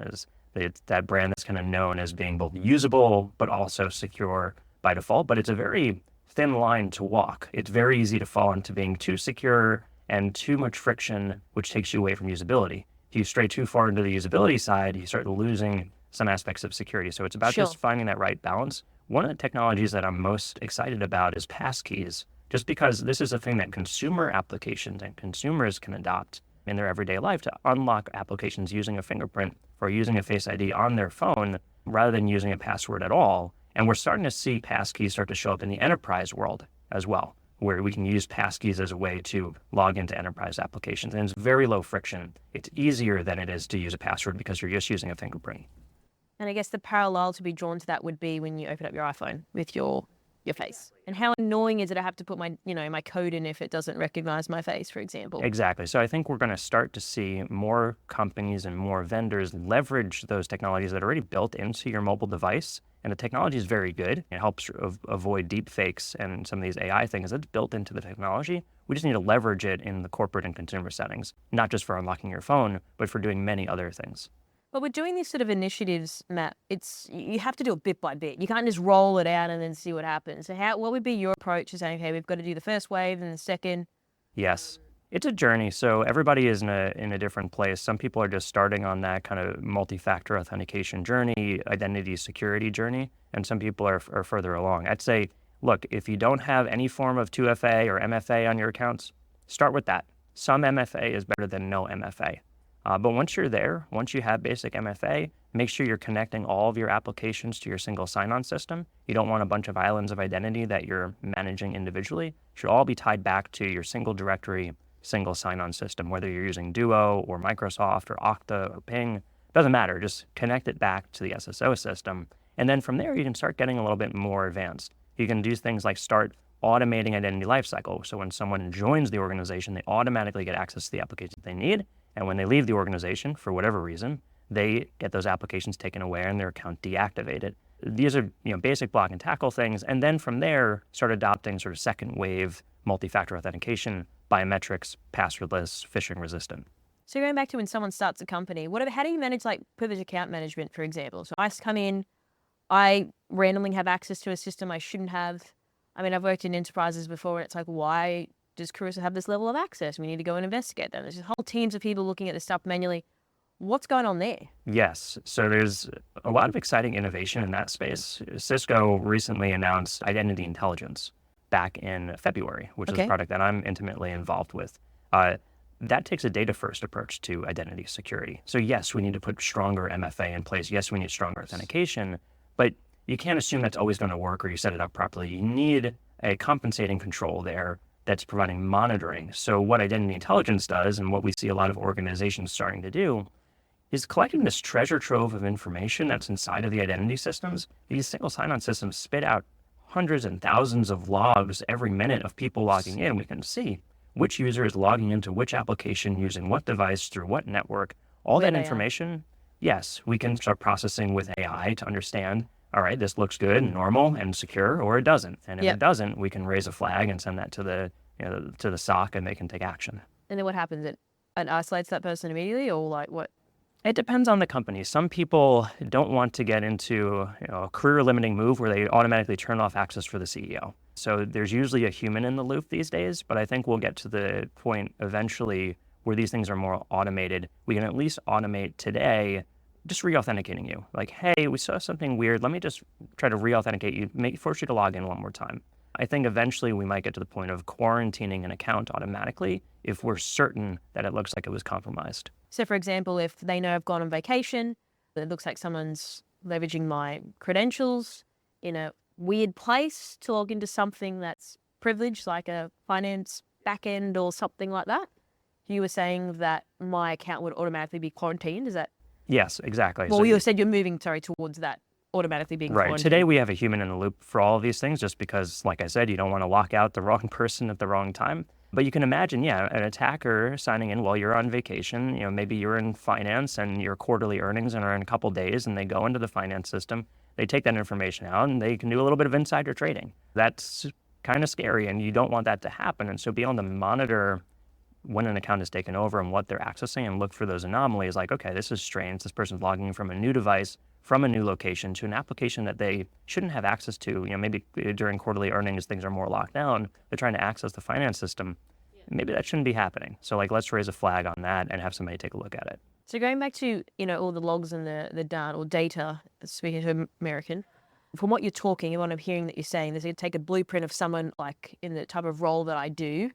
It's that brand that's kind of known as being both usable but also secure by default. But it's a very thin line to walk. It's very easy to fall into being too secure and too much friction, which takes you away from usability. If you stray too far into the usability side, you start losing some aspects of security. So it's about just finding that right balance. One of the technologies that I'm most excited about is passkeys, just because this is a thing that consumer applications and consumers can adopt in their everyday life to unlock applications using a fingerprint or using a Face ID on their phone rather than using a password at all. And we're starting to see passkeys start to show up in the enterprise world as well, where we can use passkeys as a way to log into enterprise applications. And it's very low friction. It's easier than it is to use a password because you're just using a fingerprint. And I guess the parallel to be drawn to that would be when you open up your iPhone with your face. And how annoying is it to have to put my, my code in if it doesn't recognize my face, for example? Exactly. So I think we're going to start to see more companies and more vendors leverage those technologies that are already built into your mobile device. And the technology is very good. It helps avoid deep fakes and some of these AI things. It's built into the technology. We just need to leverage it in the corporate and consumer settings, not just for unlocking your phone, but for doing many other things. But we're doing these sort of initiatives, Matt. You have to do it bit by bit. You can't just roll it out and then see what happens. So what would be your approach to saying, okay, we've got to do the first wave and the second? Yes, it's a journey. So everybody is in a different place. Some people are just starting on that kind of multi-factor authentication journey, identity security journey, and some people are further along. I'd say, look, if you don't have any form of 2FA or MFA on your accounts, start with that. Some MFA is better than no MFA. But once you're there, once you have basic MFA, make sure you're connecting all of your applications to your single sign-on system. You don't want a bunch of islands of identity that you're managing individually. It should all be tied back to your single directory, single sign-on system, whether you're using Duo or Microsoft or Okta or Ping. Doesn't matter. Just connect it back to the SSO system. And then from there, you can start getting a little bit more advanced. You can do things like start automating identity lifecycle. So when someone joins the organization, they automatically get access to the applications they need. And when they leave the organization, for whatever reason, they get those applications taken away and their account deactivated. These are basic block and tackle things. And then from there, start adopting sort of second wave multi-factor authentication, biometrics, passwordless, phishing resistant. So going back to when someone starts a company, how do you manage like privileged account management, for example? So I come in, I randomly have access to a system I shouldn't have. I mean, I've worked in enterprises before and it's like, why does Carissa have this level of access? We need to go and investigate them. There's just whole teams of people looking at this stuff manually. What's going on there? Yes. So there's a lot of exciting innovation in that space. Cisco recently announced identity intelligence back in February, which is a product that I'm intimately involved with. That takes a data-first approach to identity security. So yes, we need to put stronger MFA in place. Yes, we need stronger authentication, but you can't assume that's always going to work or you set it up properly. You need a compensating control there that's providing monitoring. So what identity intelligence does, and what we see a lot of organizations starting to do, is collecting this treasure trove of information that's inside of the identity systems. These single sign-on systems spit out hundreds and thousands of logs every minute of people logging in. We can see which user is logging into which application, using what device, through what network. All that information, yes, we can start processing with AI to understand, all right, this looks good, normal, and secure, or it doesn't. And if it doesn't, we can raise a flag and send that to the SOC, and they can take action. And then what happens? It isolates that person immediately, or like what? It depends on the company. Some people don't want to get into a career-limiting move where they automatically turn off access for the CEO. So there's usually a human in the loop these days, but I think we'll get to the point eventually where these things are more automated. We can at least automate today just re-authenticating you. Like, hey, we saw something weird. Let me just try to re-authenticate you, force you to log in one more time. I think eventually we might get to the point of quarantining an account automatically if we're certain that it looks like it was compromised. So for example, if they know I've gone on vacation, it looks like someone's leveraging my credentials in a weird place to log into something that's privileged, like a finance backend or something like that. You were saying that my account would automatically be quarantined. Is that? Yes, exactly. Well, you said you're moving, towards that automatically being right. quarantined. Today we have a human in the loop for all of these things, just because, like I said, you don't want to lock out the wrong person at the wrong time. But you can imagine, an attacker signing in while you're on vacation. Maybe you're in finance and your quarterly earnings are in a couple days, and they go into the finance system. They take that information out and they can do a little bit of insider trading. That's kind of scary, and you don't want that to happen. And so be able to monitor when an account is taken over and what they're accessing and look for those anomalies, like, okay, this is strange. This person's logging in from a new device, from a new location to an application that they shouldn't have access to. Maybe during quarterly earnings, things are more locked down. They're trying to access the finance system. Maybe that shouldn't be happening. So let's raise a flag on that and have somebody take a look at it. So going back to, all the logs and the data or data, speaking to American, from what you're talking and what I'm hearing that you're saying, they're going to take a blueprint of someone like in the type of role that I do,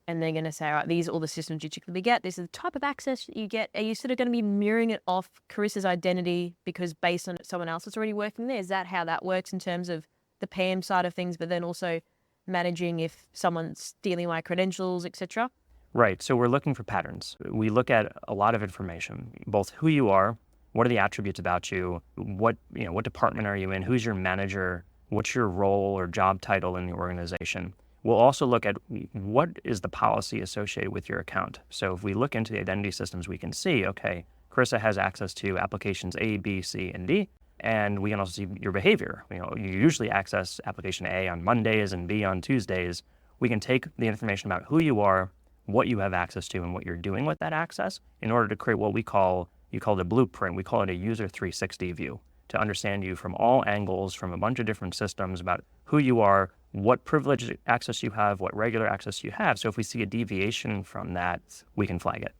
and they're going to say, all right, these are all the systems you typically get. This is the type of access you get. Are you sort of going to be mirroring it off Carissa's identity because based on someone else that's already working there? Is that how that works in terms of the PM side of things, but then also managing if someone's stealing my credentials, etc.? Right. So we're looking for patterns. We look at a lot of information, both who you are, what are the attributes about you, what department are you in, who's your manager, what's your role or job title in the organization. We'll also look at what is the policy associated with your account. So if we look into the identity systems, we can see, okay, Carissa has access to applications A, B, C, and D, and we can also see your behavior. You usually access application A on Mondays and B on Tuesdays. We can take the information about who you are, what you have access to, and what you're doing with that access in order to create what you call it a blueprint. We call it a user 360 view to understand you from all angles, from a bunch of different systems about who you are, what privileged access you have, what regular access you have. So if we see a deviation from that, we can flag it.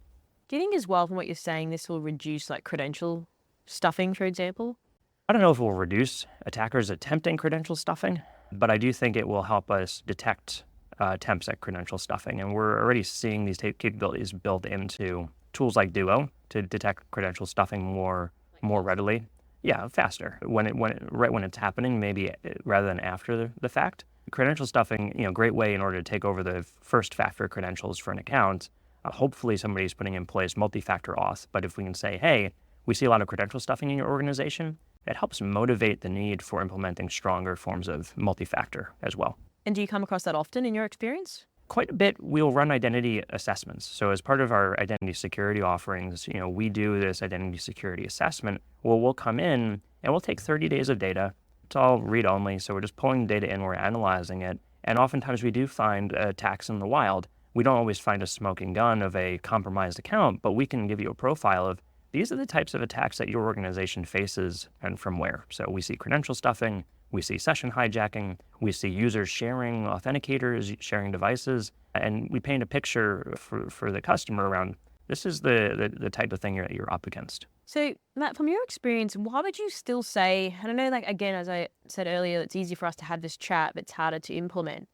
Do you think as well, from what you're saying, this will reduce like credential stuffing, for example? I don't know if it will reduce attackers attempting credential stuffing, but I do think it will help us detect attempts at credential stuffing. And we're already seeing these capabilities built into tools like Duo to detect credential stuffing more readily. Yeah, faster right when it's happening, maybe rather than after the fact. Credential stuffing, great way in order to take over the first factor credentials for an account. Hopefully somebody's putting in place multi-factor auth. But if we can say, hey, we see a lot of credential stuffing in your organization, it helps motivate the need for implementing stronger forms of multi-factor as well. And do you come across that often in your experience? Quite a bit. We'll run identity assessments. So as part of our identity security offerings, we do this identity security assessment. Well, we'll come in and we'll take 30 days of data. It's all read-only, so we're just pulling data in, we're analyzing it. And oftentimes we do find attacks in the wild. We don't always find a smoking gun of a compromised account, but we can give you a profile of these are the types of attacks that your organization faces and from where. So we see credential stuffing, we see session hijacking, we see users sharing authenticators, sharing devices, and we paint a picture for the customer around this is the type of thing you're up against. So, Matt, from your experience, why would you still say, and I know, again, as I said earlier, it's easy for us to have this chat, but it's harder to implement.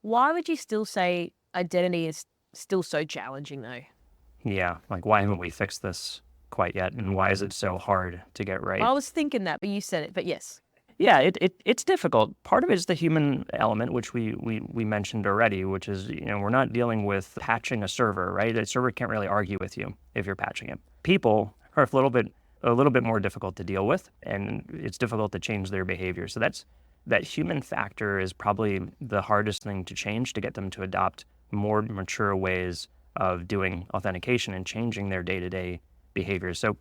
Why would you still say identity is still so challenging, though? Yeah, why haven't we fixed this quite yet, and why is it so hard to get right? I was thinking that, but you said it, but yes. Yeah, it's difficult. Part of it is the human element, which we mentioned already, which is, we're not dealing with patching a server, right? A server can't really argue with you if you're patching it. People are a little bit more difficult to deal with, and it's difficult to change their behavior. So that human factor is probably the hardest thing to change, to get them to adopt more mature ways of doing authentication and changing their day-to-day behaviors. So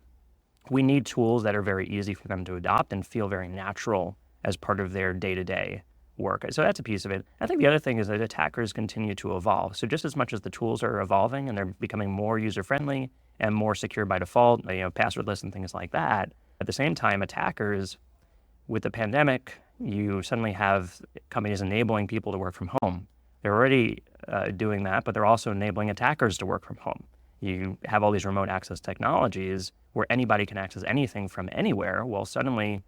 we need tools that are very easy for them to adopt and feel very natural as part of their day-to-day work. So that's a piece of it. I think the other thing is that attackers continue to evolve. So just as much as the tools are evolving and they're becoming more user-friendly and more secure by default, passwordless and things like that, at the same time, attackers, with the pandemic, you suddenly have companies enabling people to work from home. They're already doing that, but they're also enabling attackers to work from home. You have all these remote access technologies where anybody can access anything from anywhere. Well, suddenly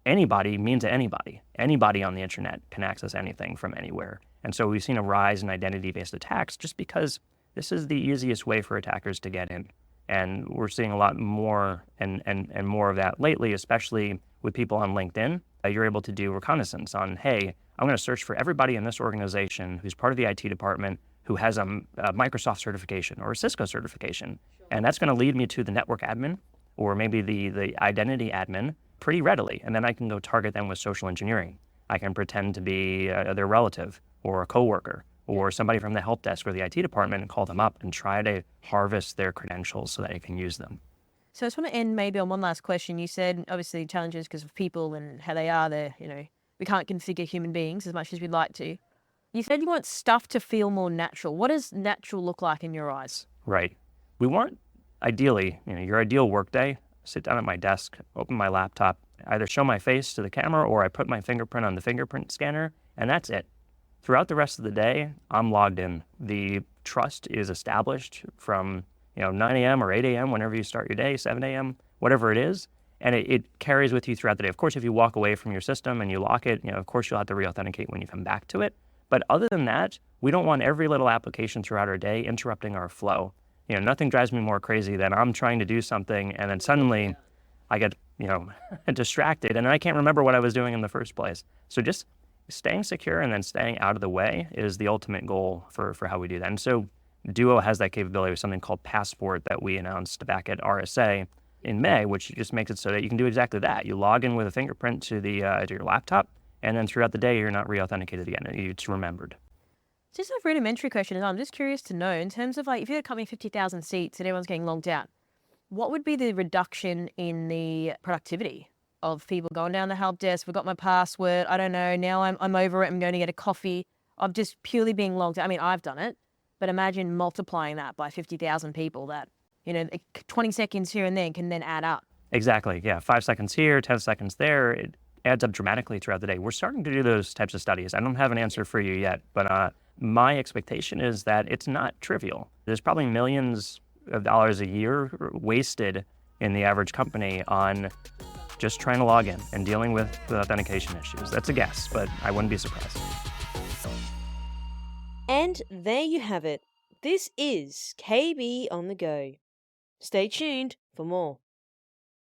anybody means anybody. Anybody on the internet can access anything from anywhere. And so we've seen a rise in identity-based attacks just because this is the easiest way for attackers to get in. And we're seeing a lot more and more of that lately, especially with people on LinkedIn. You're able to do reconnaissance on, hey, I'm going to search for everybody in this organization who's part of the IT department who has a Microsoft certification or a Cisco certification. And that's going to lead me to the network admin or maybe the identity admin pretty readily. And then I can go target them with social engineering. I can pretend to be their relative or a coworker or somebody from the help desk or the IT department and call them up and try to harvest their credentials so that I can use them. So I just want to end maybe on one last question. You said, obviously, challenges because of people and how they are. We can't configure human beings as much as we'd like to. You said you want stuff to feel more natural. What does natural look like in your eyes? Right. We want, ideally, your ideal workday, sit down at my desk, open my laptop, either show my face to the camera or I put my fingerprint on the fingerprint scanner, and that's it. Throughout the rest of the day, I'm logged in. The trust is established from 9 a.m. or 8 a.m., whenever you start your day, 7 a.m., whatever it is, and it carries with you throughout the day. Of course, if you walk away from your system and you lock it, of course you'll have to re-authenticate when you come back to it. But other than that, we don't want every little application throughout our day interrupting our flow. Nothing drives me more crazy than I'm trying to do something and then suddenly I get, distracted and I can't remember what I was doing in the first place. So just staying secure and then staying out of the way is the ultimate goal for how we do that. And so Duo has that capability with something called Passport that we announced back at RSA in May, which just makes it so that you can do exactly that. You log in with a fingerprint to your laptop, and then throughout the day, you're not re-authenticated again. It's remembered. Just a rudimentary question. I'm just curious to know, in terms of like, if you had a company of 50,000 seats and everyone's getting logged out, what would be the reduction in the productivity of people going down the help desk? Forgot my password. I don't know. Now I'm over it. I'm going to get a coffee. I'm just purely being logged out. I mean, I've done it, but imagine multiplying that by 50,000 people. That 20 seconds here and there can then add up. Exactly. Yeah. 5 seconds here, 10 seconds there. It adds up dramatically throughout the day. We're starting to do those types of studies. I don't have an answer for you yet, but my expectation is that it's not trivial. There's probably millions of dollars a year wasted in the average company on just trying to log in and dealing with the authentication issues. That's a guess, but I wouldn't be surprised. And there you have it. This is KB on the Go. Stay tuned for more.